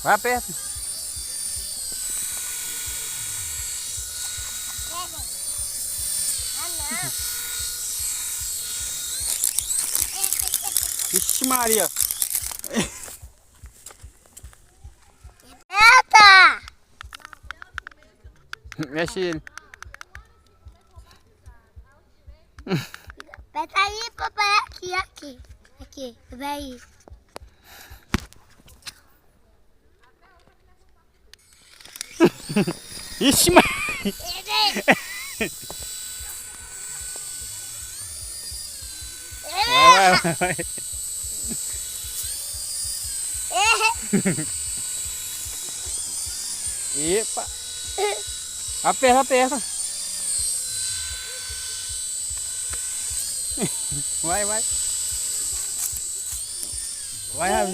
Vá perto. Vixe Maria. Eita! Mexe ele. Pega aí, papai. Aqui. Vem aí. Vixe Maria. Vai. Epa. Aperta. Vai. Vai, Ravi.